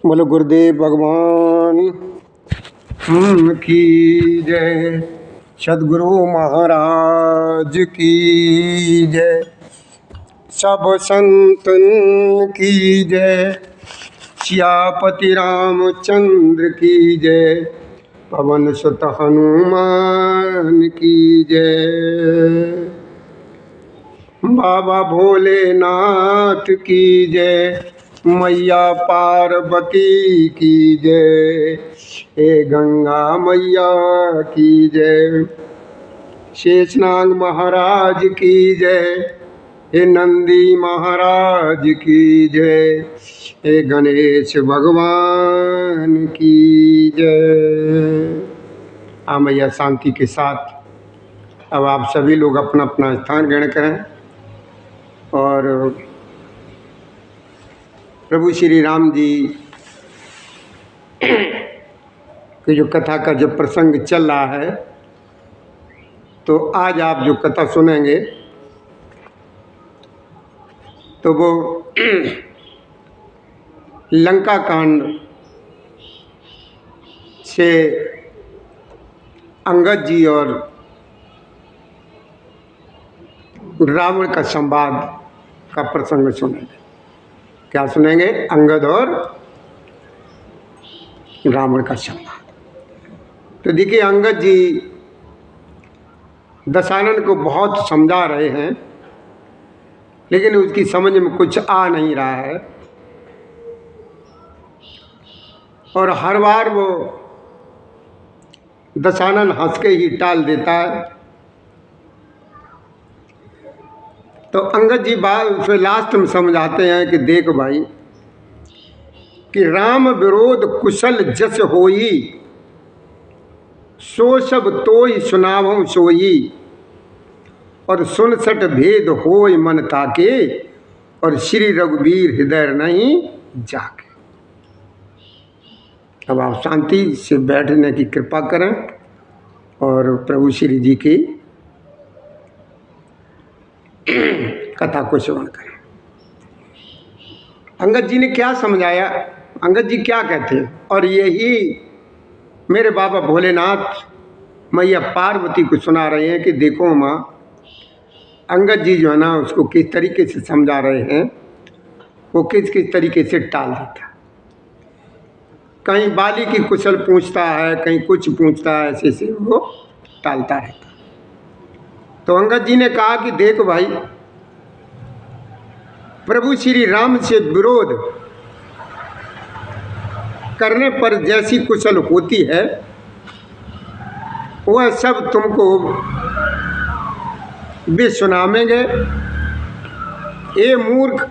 बोलो गुरुदेव भगवान की जय। सदगुरु महाराज की जय। सब संतन की जय। सियापति रामचंद्र की जय। पवन सुत हनुमान की जय। बाबा भोलेनाथ की जय। मैया पार्वती की जय। हे गंगा मैया की जय। शेषनाग महाराज की जय। हे नंदी महाराज की जय। हे गणेश भगवान की जय। मैया शांति के साथ अब आप सभी लोग अपना अपना स्थान ग्रहण करें और प्रभु श्री राम जी की जो कथा का जो प्रसंग चल रहा है, तो आज आप जो कथा सुनेंगे तो वो लंका कांड से अंगद जी और रावण का संवाद का प्रसंग सुनेंगे। क्या सुनेंगे? अंगद और रावण का संवाद। तो देखिए, अंगद जी दशानन को बहुत समझा रहे हैं, लेकिन उसकी समझ में कुछ आ नहीं रहा है और हर बार वो दशानन हंस के ही टाल देता है। तो अंगद जी फिर लास्ट में समझाते हैं कि देख भाई, कि राम विरोध कुशल जस होई, सो सब तोई सुनावं सोई, और सुन सट भेद होय मन ताके, और श्री रघुवीर हृदय नहीं जाके। अब आप शांति से बैठने की कृपा करें और प्रभु श्री जी की कथा को श्रवण करें। अंगद जी ने क्या समझाया, अंगद जी क्या कहते हैं, और यही मेरे बाबा भोलेनाथ मैया पार्वती को सुना रहे हैं कि देखो माँ, अंगद जी जो है ना उसको किस तरीके से समझा रहे हैं, वो किस किस तरीके से टाल देता है। कहीं बाली की कुशल पूछता है, कहीं कुछ पूछता है, ऐसे से वो टालता रहता। तो अंगद जी ने कहा कि देखो भाई, प्रभु श्री राम से विरोध करने पर जैसी कुशल होती है, वह सब तुमको भी सुनावेंगे। ए मूर्ख,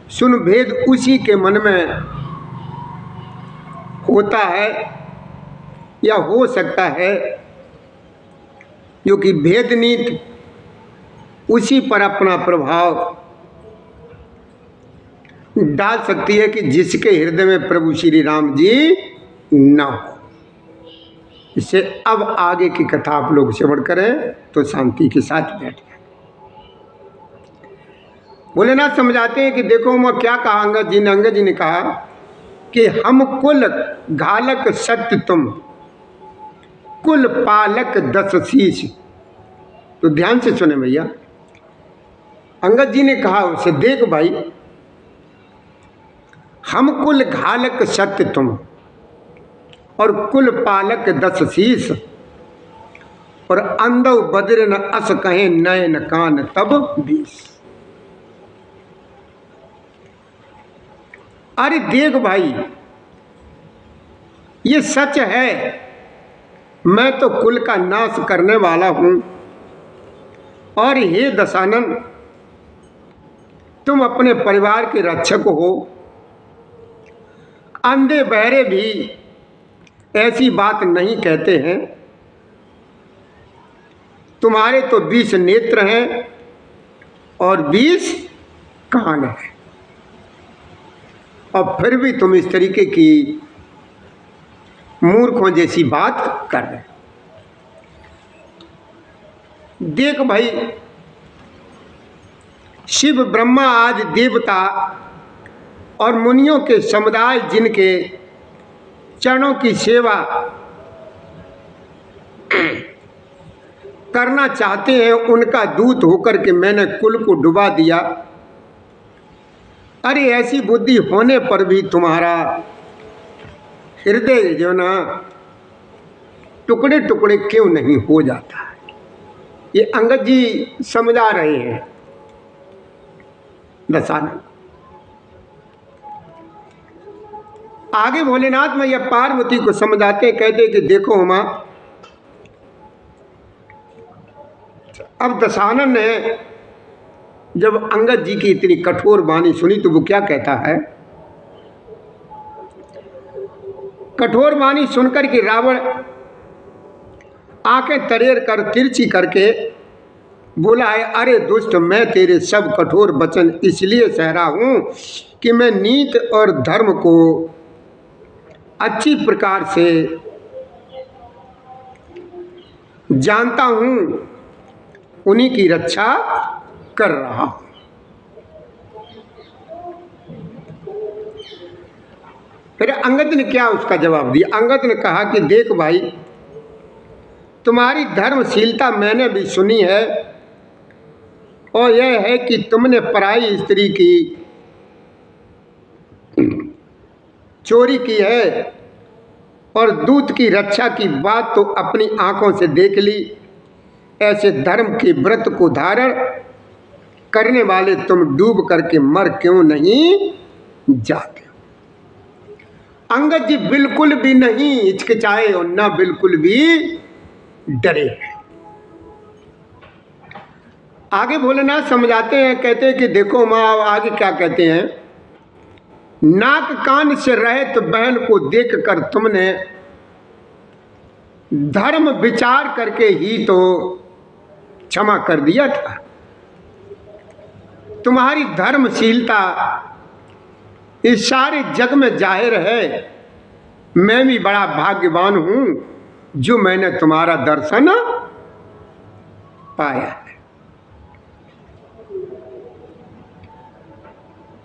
सुन भेद उसी के मन में होता है या हो सकता है, जो कि भेद नीति उसी पर अपना प्रभाव डाल सकती है कि जिसके हृदय में प्रभु श्री राम जी न हो। इससे अब आगे की कथा आप लोग श्रवण करें तो शांति के साथ बैठ जाए। भोलेनाथ समझाते हैं कि देखो मैं क्या कहा अंगद जी ने। अंगद जी ने कहा कि हम कुल घालक सत्य तुम, कुल पालक दस शीश। तो ध्यान से सुने भैया, अंगद जी ने कहा उसे, देख भाई, हम कुल घालक सत्य तुम, और कुल पालक दस शीश, और अंधव बद्र न अस कहे नयन कान तब बीस। अरे देख भाई, ये सच है, मैं तो कुल का नाश करने वाला हूं, और हे दशानन, तुम अपने परिवार के रक्षक हो। अंधे बहरे भी ऐसी बात नहीं कहते हैं। तुम्हारे तो 20 नेत्र हैं और 20 कान हैं, और फिर भी तुम इस तरीके की मूर्खों जैसी बात कर रहे। देख भाई, शिव ब्रह्मा आदि देवता और मुनियों के समुदाय जिनके चरणों की सेवा करना चाहते हैं, उनका दूत होकर के मैंने कुल को डुबा दिया। अरे ऐसी बुद्धि होने पर भी तुम्हारा हृदय जो ना टुकड़े टुकड़े क्यों नहीं हो जाता है? ये अंगद जी समझा रहे हैं दशानन। आगे भोलेनाथ मैया पार्वती को समझाते कहते कि देखो उमा, अब दशानन ने जब अंगद जी की इतनी कठोर वाणी सुनी तो वो क्या कहता है? कठोर वाणी सुनकर के रावण आंखें तरेर कर तिरछी करके बोला है, अरे दुष्ट, मैं तेरे सब कठोर वचन इसलिए सह रहा हूं कि मैं नीति और धर्म को अच्छी प्रकार से जानता हूं, उन्हीं की रक्षा कर रहा हूं। फिर अंगद ने क्या उसका जवाब दिया? अंगद ने कहा कि देख भाई, तुम्हारी धर्मशीलता मैंने भी सुनी है, और यह है कि तुमने पराई स्त्री की चोरी की है और दूत की रक्षा की बात तो अपनी आंखों से देख ली। ऐसे धर्म के व्रत को धारण करने वाले तुम डूब करके मर क्यों नहीं जाते? अंगद जी बिल्कुल भी नहीं हिचकिचाए और न बिल्कुल भी डरे। आगे भोलेनाथ समझाते हैं, कहते हैं कि देखो माँ, आगे क्या कहते हैं? नाक कान से रहित बहन को देखकर तुमने धर्म विचार करके ही तो क्षमा कर दिया था। तुम्हारी धर्मशीलता इस सारे जग में जाहिर है। मैं भी बड़ा भाग्यवान हूं जो मैंने तुम्हारा दर्शन पाया है।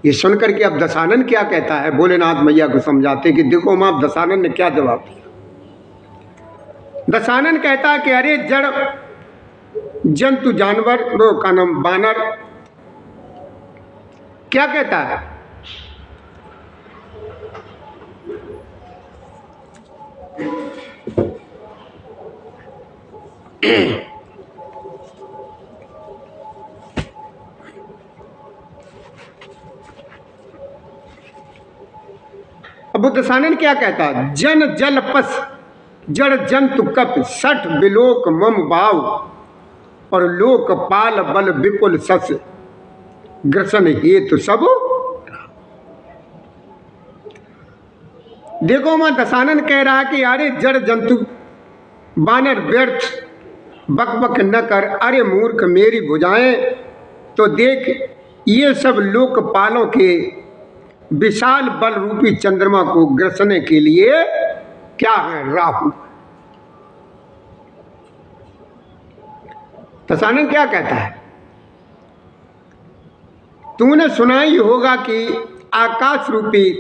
ये सुनकर के अब दशानन क्या कहता है? भोलेनाथ मैया को समझाते कि देखो मां, दशानन ने क्या जवाब दिया। दशानन कहता है कि अरे जड़ जंतु जानवर, वो का नाम बानर, क्या कहता है? अब दशानन क्या कहता है? जन जल पस जड़ जंतु कप सठ बिलोक मम भाव और लोक पाल बल विपुल सस ग्रसन हेतु सब। देखो मां, दशानन कह रहा है कि अरे जड़ जंतु बानर व्यर्थ बक बक न कर। अरे मूर्ख, मेरी भुजाएं तो देख, ये सब लोकपालों के विशाल बल रूपी चंद्रमा को ग्रसने के लिए क्या है? राहु। दशानन क्या कहता है? तूने सुना ही होगा कि आकाश रूपी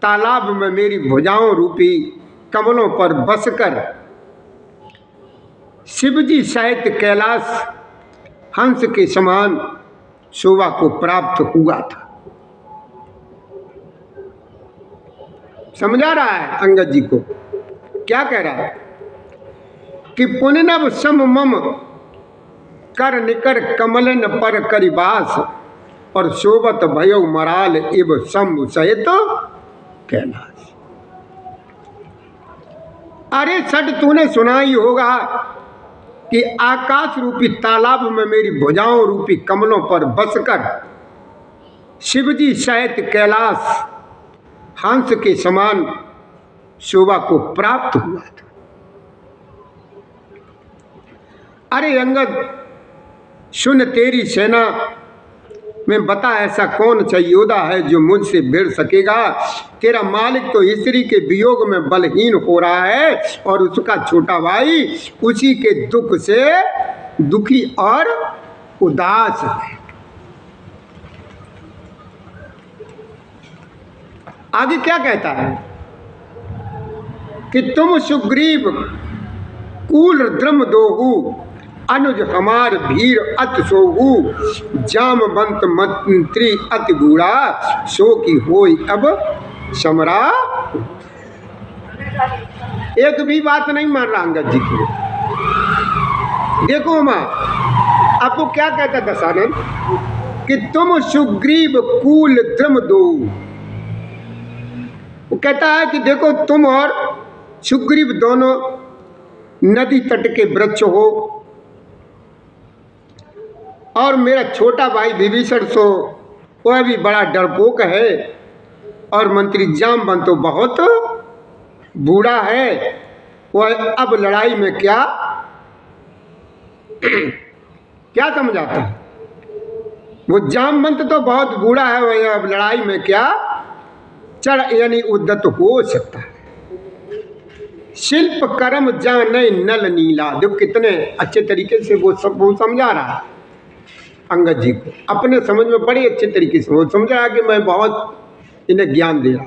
तालाब में मेरी भुजाओं रूपी कमलों पर बसकर शिवजी सहित कैलाश हंस के समान शोभा को प्राप्त हुआ था। समझा रहा है अंगद जी को। क्या कह रहा है कि पुननव सम मम कर निकर कमलन पर करिबास और शोभत भयो मराल इव शंभु सहित कैलाश। अरे सट, तूने सुना ही होगा कि आकाश रूपी तालाब में मेरी भुजाओं रूपी कमलों पर बसकर शिवजी सहित कैलाश हंस के समान शोभा को प्राप्त हुआ था। अरे अंगद सुन, तेरी सेना में बता ऐसा कौन सा योद्धा है जो मुझसे भिड़ सकेगा? तेरा मालिक तो स्त्री के वियोग में बलहीन हो रहा है और उसका छोटा भाई उसी के दुख से दुखी और उदास है। आगे क्या कहता है कि तुम सुग्रीव कूल द्रम दोहू, अनुज हमार भीर अत सोहू, जामवंत मंत्री अति बूढ़ा, सो की होई अब समरा। एक भी बात नहीं मान रहा अंगद जी की। देखो माँ, आपको क्या कहता दशानन कि तुम सुग्रीव कूल द्रम दो। वो कहता है कि देखो तुम और सुग्रीव दोनों नदी तट के वृक्ष हो, और मेरा छोटा भाई विभीषण सो वह भी बड़ा डरपोक है, और मंत्री जामवंत तो बहुत बूढ़ा है, वह अब लड़ाई में क्या क्या समझाता है? वो जामवंत तो बहुत बूढ़ा है, वह अब लड़ाई में क्या चढ़ यानी उद्दत हो सकता है। शिल्प कर्म जाने नल नीला। देखो कितने अच्छे तरीके से वो सब वो समझा रहा है अंगद जी को, अपने समझ में बड़े अच्छे तरीके से वो समझ रहा है कि मैं बहुत इन्हें ज्ञान दे रहा,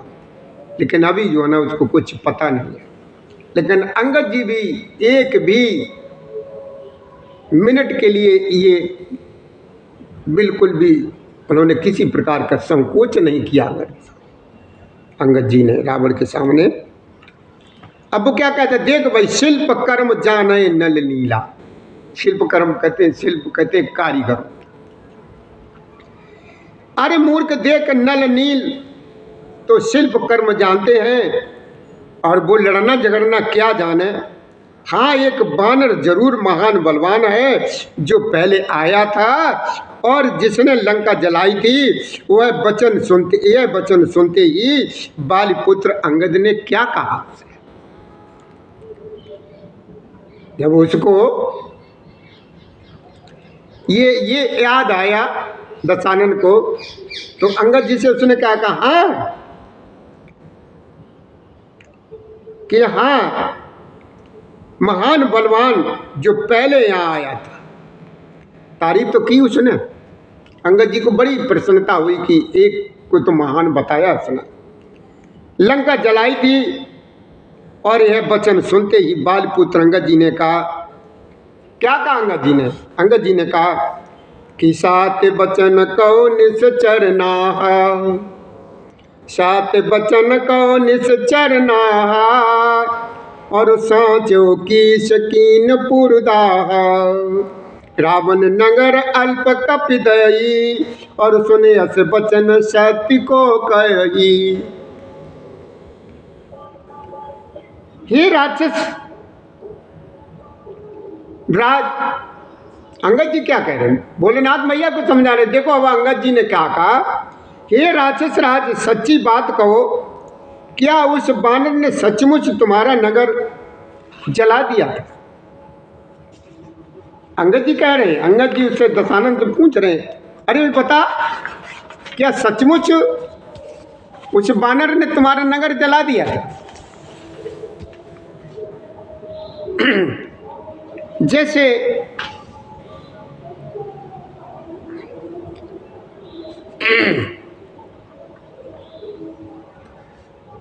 लेकिन अभी जो है ना उसको कुछ पता नहीं है। लेकिन अंगद जी भी एक भी मिनट के लिए ये बिल्कुल भी उन्होंने किसी प्रकार का संकोच नहीं किया अंगद जी ने रावण के सामने। अब वो क्या कहते हैं, देख भाई शिल्प कर्म जाने नल नीला। शिल्प कर्म कहते हैं, शिल्प कहते हैं कारीगर। अरे मूर्ख, देख नल नील तो शिल्प कर्म जानते हैं, और वो लड़ना झगड़ना क्या जाने। हाँ, एक बानर जरूर महान बलवान है जो पहले आया था और जिसने लंका जलाई थी। वह यह वचन सुनते ही बालीपुत्र अंगद ने क्या कहा, जब उसको ये याद आया दशानन को, तो अंगद जी से उसने क्या कहा, हाँ कि हाँ महान बलवान जो पहले यहाँ आया था। तारीफ तो की उसने। अंगद जी को बड़ी प्रसन्नता हुई कि एक को तो महान बताया उसने, लंका जलाई थी। और यह वचन सुनते ही बालपुत्र अंगद जी ने कहा, क्या कहा अंगद जी ने कहा कि सात बचन कहो निश्चर नाहा, सात बचन कहो निश्चर नाहा, और साँचो की शकीन पुरदाहा, रावण नगर अल्प कपिदई, और सुने अस बचन सत्य को कही। हे राक्षस राज, अंगद जी क्या कह रहे हैं, भोलेनाथ मैया को समझा रहे। देखो अब अंगद जी ने क्या कहा, हे राक्षस राज सच्ची बात कहो, क्या उस बानर ने सचमुच तुम्हारा नगर जला दिया? अंगद जी कह रहे हैं, अंगद जी उससे दशानन से पूछ रहे हैं, अरे बता क्या सचमुच उस बानर ने तुम्हारा नगर जला दिया? जैसे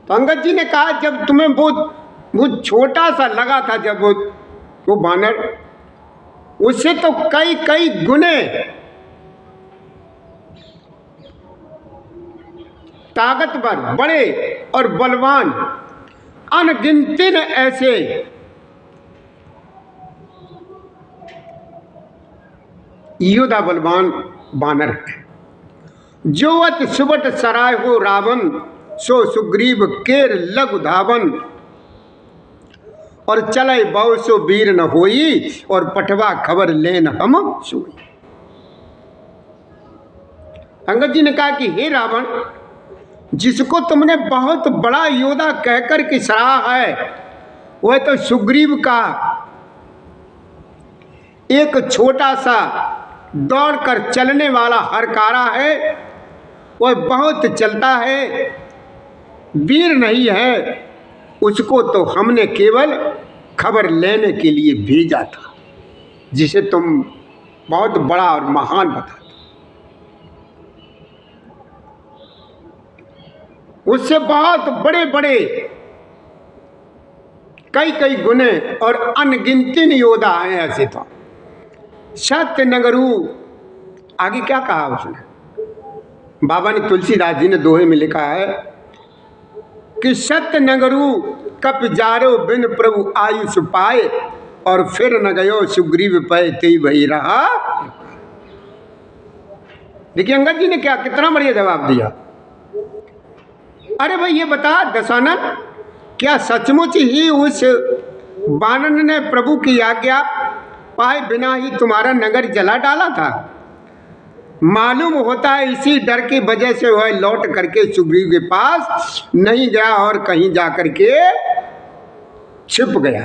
तो अंगद जी ने कहा, जब तुम्हें वो छोटा सा लगा था, जब वो बानर, उससे तो कई कई गुने ताकतवर, बड़े और बलवान अनगिनती ने ऐसे योद्धा बलवान बानर है। जो अत सुबट सराय हो रावण, सो सुग्रीव केर लघु धावन, और चले बहु सो वीर न होई, और पठवा खबर लेन हम सोई। अंगद जी ने कहा कि हे रावण, जिसको तुमने बहुत बड़ा योद्धा कहकर के सराहा है, वह तो सुग्रीव का एक छोटा सा दौड़कर चलने वाला हरकारा है। वह बहुत चलता है, वीर नहीं है। उसको तो हमने केवल खबर लेने के लिए भेजा था, जिसे तुम बहुत बड़ा और महान बताते। उससे बहुत बड़े बड़े कई कई गुने और अनगिनती योद्धा हैं ऐसे। तो सत्य नगरू, आगे क्या कहा उसने? बाबा ने, तुलसीदास जी ने दोहे में लिखा है कि सत्य नगरू कप जारो बिन प्रभु आयुष पाए, और फिर न गयो सुग्रीव पै ते वही रहा। देखिए अंगद जी ने क्या कितना बढ़िया जवाब दिया। अरे भाई ये बता दशानन, क्या सचमुच ही उस वानर ने प्रभु की आज्ञा पाए बिना ही तुम्हारा नगर जला डाला था? मालूम होता है इसी डर की वजह से वह लौट करके सुग्रीव के पास नहीं गया और कहीं जाकर के छिप गया।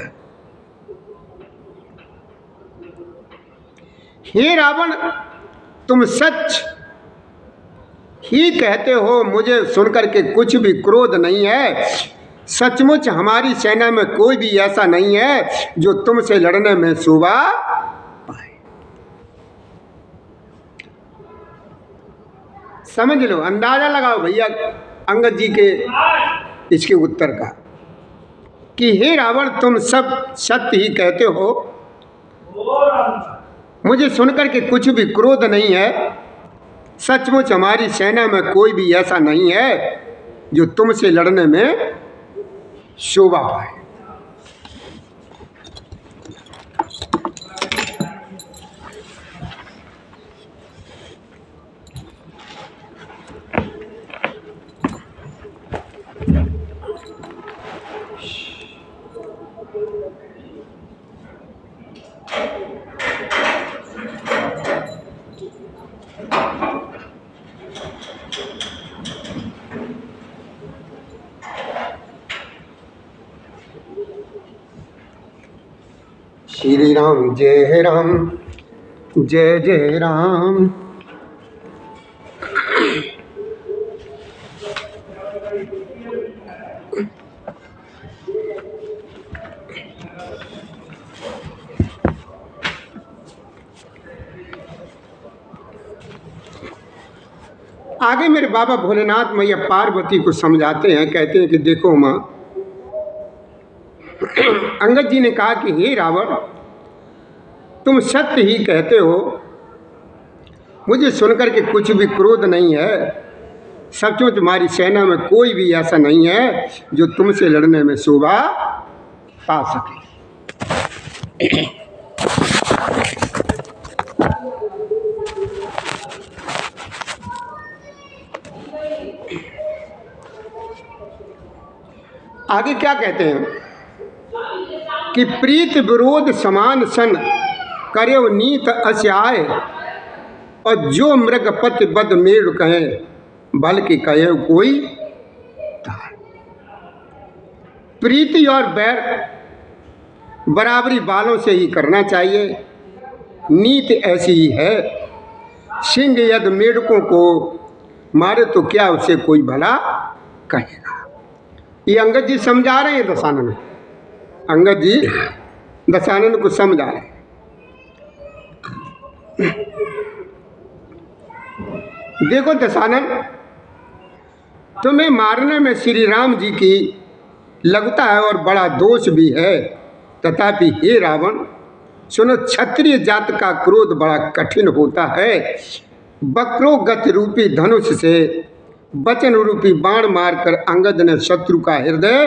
हे रावण, तुम सच ही कहते हो, मुझे सुनकर के कुछ भी क्रोध नहीं है। सचमुच हमारी सेना में कोई भी ऐसा नहीं है जो तुमसे लड़ने में शोभा पाए। समझ लो, अंदाजा लगाओ भैया अंगद जी के इसके उत्तर का कि हे रावण, तुम सब सत्य ही कहते हो, मुझे सुनकर के कुछ भी क्रोध नहीं है। सचमुच हमारी सेना में कोई भी ऐसा नहीं है जो तुमसे लड़ने में शोभा पाए। श्री राम जय राम, जय जय राम। आगे मेरे बाबा भोलेनाथ मैया पार्वती को समझाते हैं, कहते हैं कि देखो माँ, अंगद जी ने कहा कि हे रावण, तुम सत्य ही कहते हो, मुझे सुनकर के कुछ भी क्रोध नहीं है। सचमुच हमारी सेना में कोई भी ऐसा नहीं है जो तुमसे लड़ने में शोभा पा सके। आगे क्या कहते हैं कि प्रीत विरोध समान सन कर्यो नीत अस्याय, और जो मृगपति बद मेड़ कहे बल्कि कहे कोई तार। प्रीति और बैर बराबरी वालों से ही करना चाहिए। नीति ऐसी ही है, सिंह यदि मेढकों को मारे तो क्या उसे कोई भला कहेगा। ये अंगद जी समझा रहे हैं दशानन, अंगद जी दशानन को समझा रहे हैं। देखो दशानन, तुम्हें मारने में श्री राम जी की लगता है और बड़ा दोष भी है, तथापि हे रावण सुनो, क्षत्रिय जात का क्रोध बड़ा कठिन होता है। वक्रोगत रूपी धनुष से वचन रूपी बाण मारकर अंगद ने शत्रु का हृदय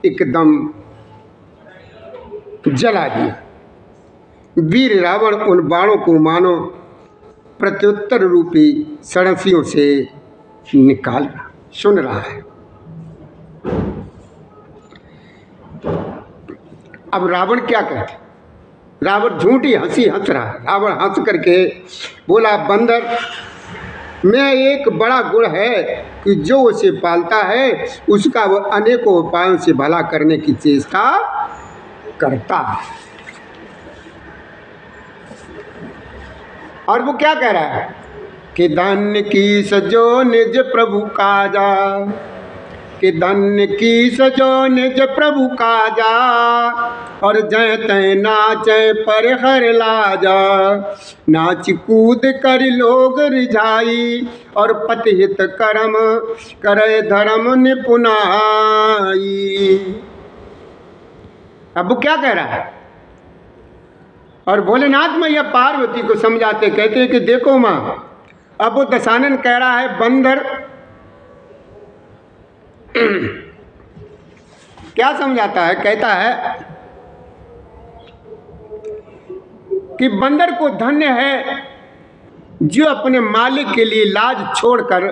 एकदम जला दिया। वीर रावण उन बाणों को मानो प्रत्युत्तर रूपी सड़सियों से निकाल रहा, सुन रहा है। अब रावण क्या कहते? रावण झूठी हंसी हंस रहा है। रावण हंस करके बोला, बंदर में एक बड़ा गुण है कि जो उसे पालता है उसका वह अनेकों उपायों से भला करने की चेष्टा करता है। और वो क्या कह रहा है कि धन्य की सजो निज प्रभु काजा, कि धन्य की सजो निज प्रभु काजा, और जय तय नाचय पर हर लाजा। नाच कूद कर लोग रिझाई, और पतिहित कर्म करे धर्म निपुनाई। अब वो क्या कह रहा है? और भोलेनाथ मैया पार्वती को समझाते कहते हैं कि देखो माँ, अब वो दशानन कह रहा है बंदर क्या समझाता है? कहता है कि बंदर को धन्य है जो अपने मालिक के लिए लाज छोड़कर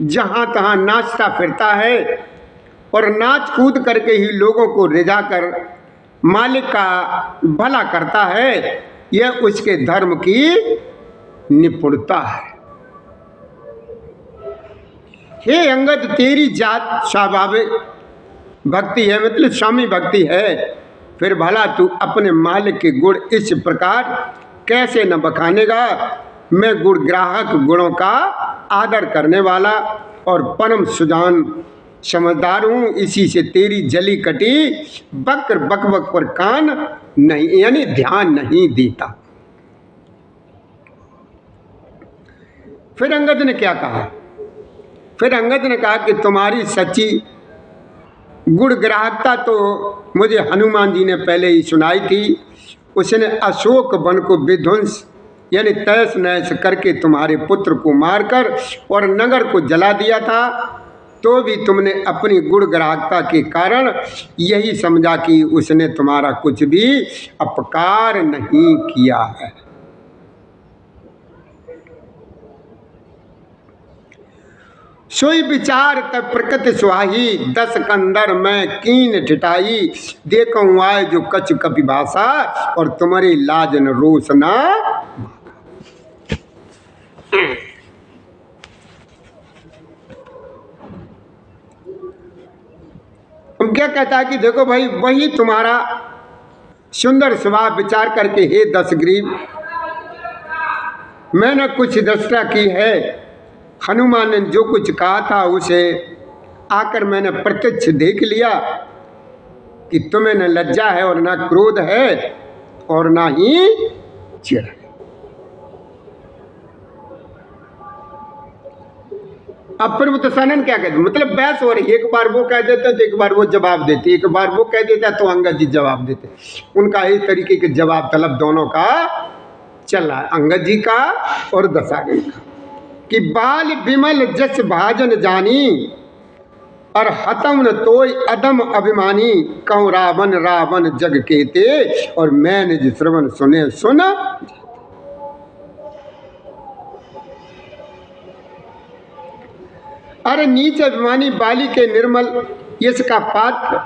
जहां तहां नाचता फिरता है, और नाच कूद करके ही लोगों को रिझा कर मालिक का भला करता है। यह उसके धर्म की निपुणता है। हे अंगद, तेरी जात स्वाभाविक भक्ति है, मतलब स्वामी भक्ति है, फिर भला तू अपने मालिक के गुण इस प्रकार कैसे न बखानेगा? मैं गुण ग्राहक गुणों का आदर करने वाला और परम सुजान समझदार हूँ, इसी से तेरी जली कटी बकर बकबक पर कान नहीं, यानी ध्यान नहीं देता। फिर अंगद ने क्या कहा? फिर अंगद ने कहा कि तुम्हारी सच्ची गुण ग्राहकता तो मुझे हनुमान जी ने पहले ही सुनाई थी। उसने अशोक वन को विध्वंस यानी तैस नैस करके तुम्हारे पुत्र को मारकर और नगर को जला दिया था, तो भी तुमने अपनी गुण ग्राहकता के कारण यही समझा कि उसने तुम्हारा कुछ भी अपकार नहीं किया है। सोई विचार तब प्रकृति सुहाई, 10 कंदर में कीन ठिठाई। देखूं आए जो कछ कपि भाषा, और तुम्हारी लाज न रोष ना। हम क्या कहता है कि देखो भाई, वही तुम्हारा सुंदर स्वभाव विचार करके हे दशग्रीव, मैंने कुछ दृष्टा की है। हनुमान ने जो कुछ कहा था उसे आकर मैंने प्रत्यक्ष देख लिया कि तुम्हें न लज्जा है और न क्रोध है और ना ही चिढ़ है। अब फिर दशानन क्या कहते, मतलब बहस हो रही, एक बार वो कह देते तो एक बार वो जवाब देते, एक बार वो कह देता तो अंगद जी जवाब देते। उनका इस तरीके के जवाब तलब दोनों का चल रहा है, अंगद जी का और दशानन का, कि बाल विमल जस भाजन जानी, और हतम न तोय अदम अभिमानी। कहूँ रावण रावण जग केते, और मैंने जो श्रवण सुने सुना। अरे नीच अभिमानी बाली के निर्मल यश का पात्र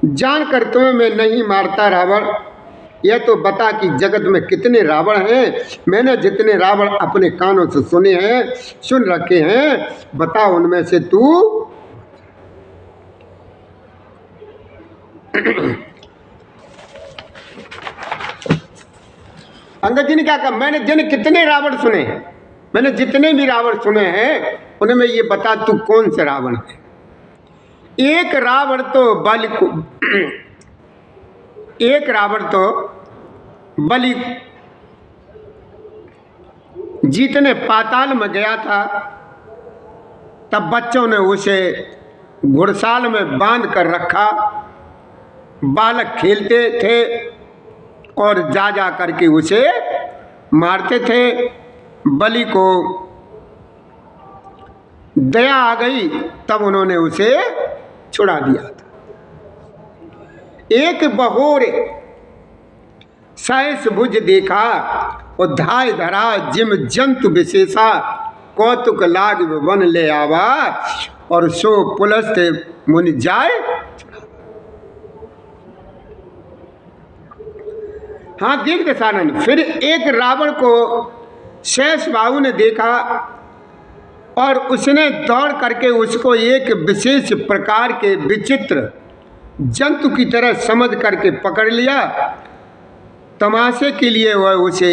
जान कर तुम्हें मैं नहीं मारता रावण। यह तो बता कि जगत में कितने रावण हैं। मैंने जितने रावण अपने कानों से सुने हैं, सुन रखे हैं, बता उनमें से तू अंगद जी ने क्या कहा, मैंने कितने रावण सुने, मैंने जितने भी रावण सुने हैं उनमें ये बता तू कौन से रावण है। एक रावण तो बलि जीतने पाताल में गया था, तब बच्चों ने उसे घुड़साल में बांध कर रखा। बालक खेलते थे और जा करके उसे मारते थे। बलि को दया आ गई, तब उन्होंने उसे छुड़ा दिया था। एक बहोर सहस भुज देखा, और धाय धरा जिम जंतु विशेषा। कौतुक लाग वन ले आवा, और सो पुलस्त मुनि जाए। हाँ देख दशानन, फिर एक रावण को शेष बाहु ने देखा, और उसने दौड़ करके उसको एक विशेष प्रकार के विचित्र जंतु की तरह समझ करके पकड़ लिया। तमाशे के लिए वह उसे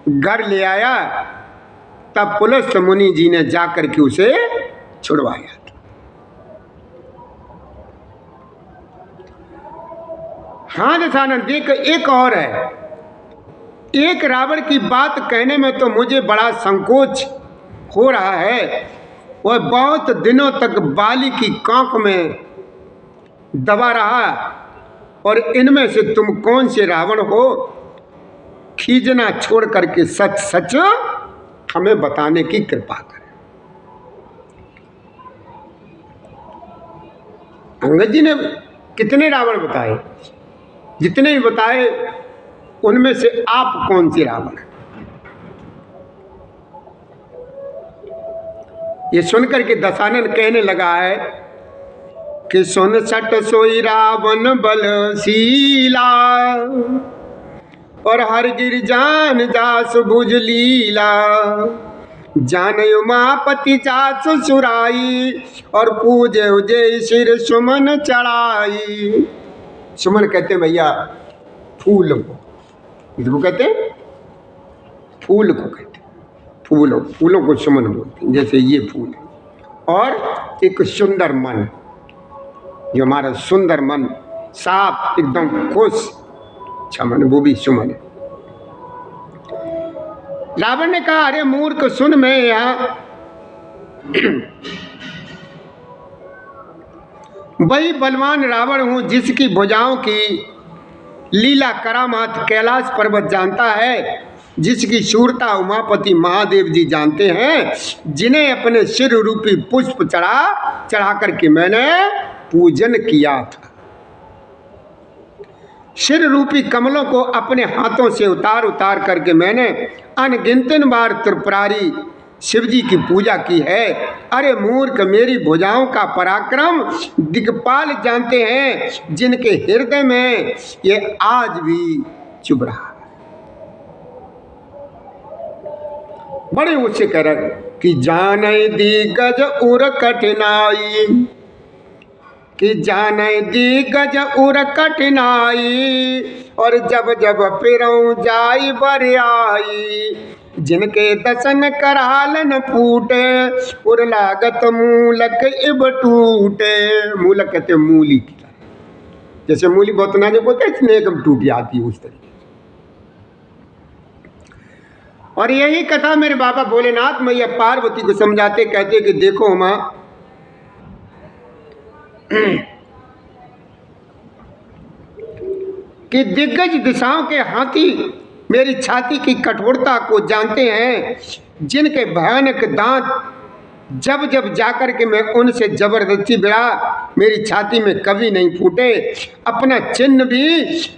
घर ले आया। तब पुलस्त मुनि जी ने जा करके उसे छुड़वाया। हाँ दशानन देख, एक और है। एक रावण की बात कहने में तो मुझे बड़ा संकोच हो रहा है। वह बहुत दिनों तक बाली की कांख में दबा रहा, और इनमें से तुम कौन से रावण हो? खींचना छोड़ करके सच सच हमें बताने की कृपा करें। अंगद जी ने कितने रावण बताए? जितने ही बताए उनमें से आप कौन सी रावण है? ये सुनकर के दशानन कहने लगा है कि सुन सट सोई रावण बलशीला, और हर गिर जान जास भुज लीला। जान उमापति जास सुराई, और पूजे उजे सिर सुमन चढ़ाई। सुमन कहते भैया फूल को, इसको कहते फूल को कहते, फूलों को सुमन बोलते हैं, जैसे ये फूल। और एक सुंदर मन, जो हमारा सुंदर मन साफ एकदम खुश छमन, वो भी सुमन है। रावण ने कहा, अरे मूर्ख सुन, मैं यहाँ वही बलवान रावण हूं जिसकी भुजाओं की लीला करामात कैलाश पर्वत जानता है, जिसकी शूरता उमापति महादेव जी जानते हैं, जिन्हें अपने सिर रूपी पुष्प चढ़ा करके मैंने पूजन किया था। सिर रूपी कमलों को अपने हाथों से उतार करके मैंने अनगिनत बार त्रिपुरारी शिव जी की पूजा की है। अरे मूर्ख, मेरी भुजाओं का पराक्रम दिक्पाल जानते हैं, जिनके हृदय में ये आज भी चुभ रहा है। बड़े ऊंचे कह रहे कि जाने दिग्गज उर कठिनाई, कि जाने दिग्गज उर कठिनाई, और जब जब फिरऊं जाई बरियाई। जिनके दसन करालन फूटे, उर लागत मूलक इब टूटे। मूलक कहते मूली की तरह, जैसे मूली बहुत नाजुक होता है, इसमें एकदम टूट जाती है उस तरीके। और यही कथा मेरे बाबा भोलेनाथ मैया पार्वती को समझाते, कहते कि देखो माँ, कि दिग्गज दिशाओं के हाथी मेरी छाती की कठोरता को जानते हैं, जिनके भयानक दांत जब जब जाकर के मैं उनसे जबरदस्ती भिड़ा, मेरी छाती में कभी नहीं फूटे, अपना चिन्ह भी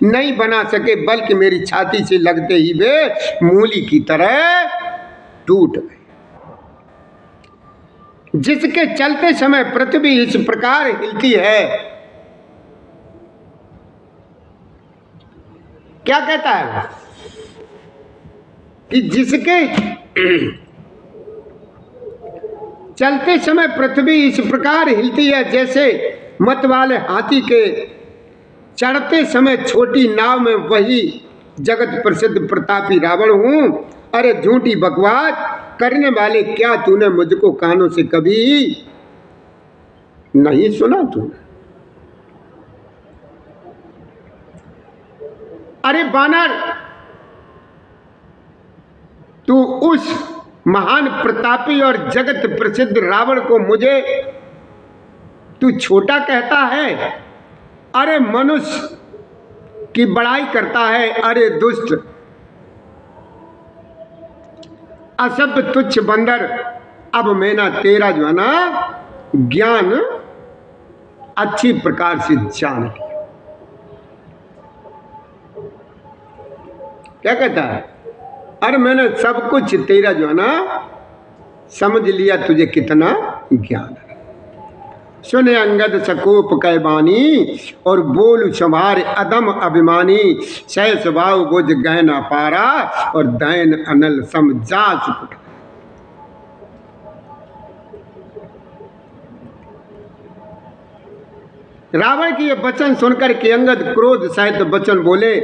नहीं बना सके, बल्कि मेरी छाती से लगते ही वे मूली की तरह टूट गए। जिसके चलते समय पृथ्वी इस प्रकार हिलती है। क्या कहता है कि जिसके चलते समय पृथ्वी इस प्रकार हिलती है, जैसे मत वाले हाथी के चढ़ते समय छोटी नाव में वही जगत प्रसिद्ध प्रतापी रावण हूं। अरे झूठी बकवास करने वाले, क्या तूने मुझको कानों से कभी नहीं सुना? तूने, अरे बानर, तू उस महान प्रतापी और जगत प्रसिद्ध रावण को मुझे तू छोटा कहता है? अरे मनुष्य की बड़ाई करता है। अरे दुष्ट, असभ्य, तुच्छ बंदर, अब मैंने तेरा जो है ना ज्ञान अच्छी प्रकार से जान लिया। क्या कहता है? अरे मैंने सब कुछ तेरा जो है ना समझ लिया, तुझे कितना ज्ञान है। सुने अंगद सकोप कै बानी, और बोल संभार अदम अभिमानी। सह स्वभाव बुझ गहन अपारा, और दैन अनल सम जा चुका। रावण की ये वचन सुनकर के अंगद क्रोध सहित वचन बोले,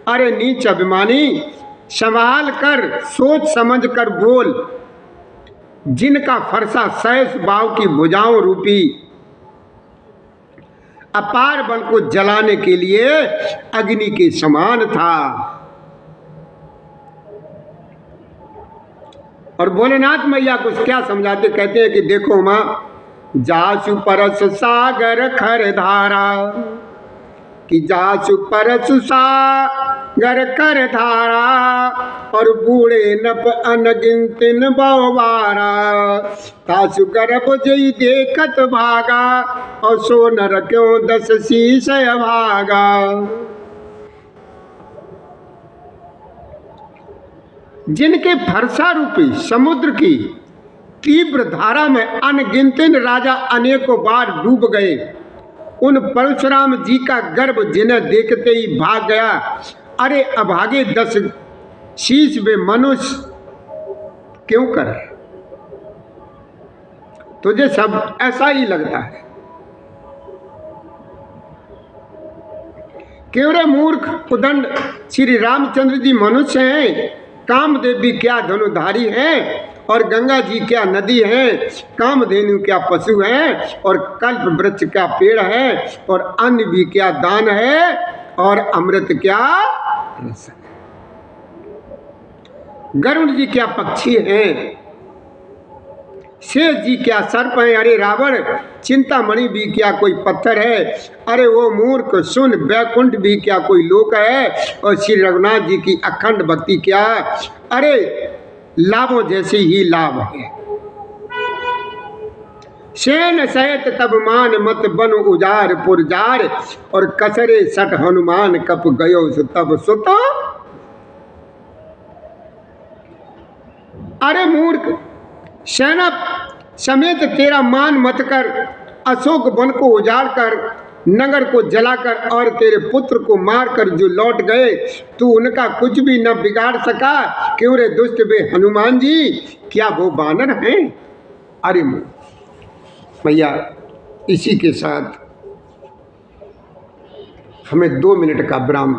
अरे नीच अभिमानी, संभाल कर सोच समझ कर बोल। जिनका फरसा सहस भाव की भुजाओं रूपी अपार वन को जलाने के लिए अग्नि के समान था। और भोलेनाथ मैया कुछ क्या समझाते, कहते हैं कि देखो माँ, जासु परस सागर खर धारा, कि जासु परस सागर कर धारा, और बूढ़े नप अनगिनतिन बहुवारा, तासु गर्भ जई देखत भागा, और सो नर क्यों 10 शीश भागा। जिनके फरसा रूपी समुद्र की तीव्र धारा में अनगिनतिन राजा अनेकों बार डूब गए, उन परशुराम जी का गर्भ जिन्हें देखते ही भाग गया। अरे अभागे 10 शीश वे मनुष्य क्यों कर? तुझे सब ऐसा ही लगता है। क्यों रे मूर्ख उदंड, श्री रामचंद्र जी मनुष्य हैं, कामदेव भी क्या धनुधारी हैं, और गंगा जी क्या नदी है, कामधेनु क्या पशु है, और कल्प वृक्ष क्या पेड़ है, और अन्न भी क्या दान है, और अमृत क्या रस है। गरुड़ जी क्या पक्षी हैं, शेष जी क्या सर्प हैं। अरे रावण, चिंतामणि भी क्या कोई पत्थर है। अरे वो मूर्ख सुन, बैकुंठ भी क्या कोई लोक है, और श्री रघुनाथ जी की अखंड भक्ति क्या, अरे लाभों जैसे ही लाभ है। सेन सहित तब मान मत बन उजार पुरजार, और कसरे सठ हनुमान कप गयो तब सुत। अरे मूर्ख, सेना समेत तेरा मान मत कर, अशोक वन को उजाड़ कर, नगर को जलाकर, और तेरे पुत्र को मारकर जो लौट गए, तू उनका कुछ भी न बिगाड़ सका। क्यों रे दुष्ट वे हनुमान जी, क्या वो बानर हैं? अरे भैया, इसी के साथ हमें 2 मिनट का विराम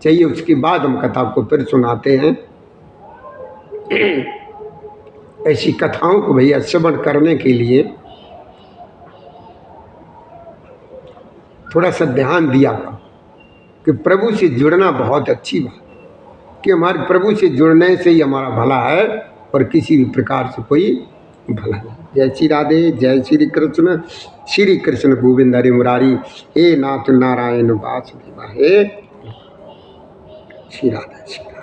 चाहिए, उसके बाद हम कथा को फिर सुनाते हैं। ऐसी कथाओं को भैया श्रवण करने के लिए थोड़ा सा ध्यान दिया कि प्रभु से जुड़ना बहुत अच्छी बात, कि हमारे प्रभु से जुड़ने से ही हमारा भला है, और किसी भी प्रकार से कोई भला नहीं। जय श्री राधे, जय श्री कृष्ण, श्री कृष्ण गोविंद हरि मुरारी, हे नाथ नारायण वासुदेव, हे श्री राधे।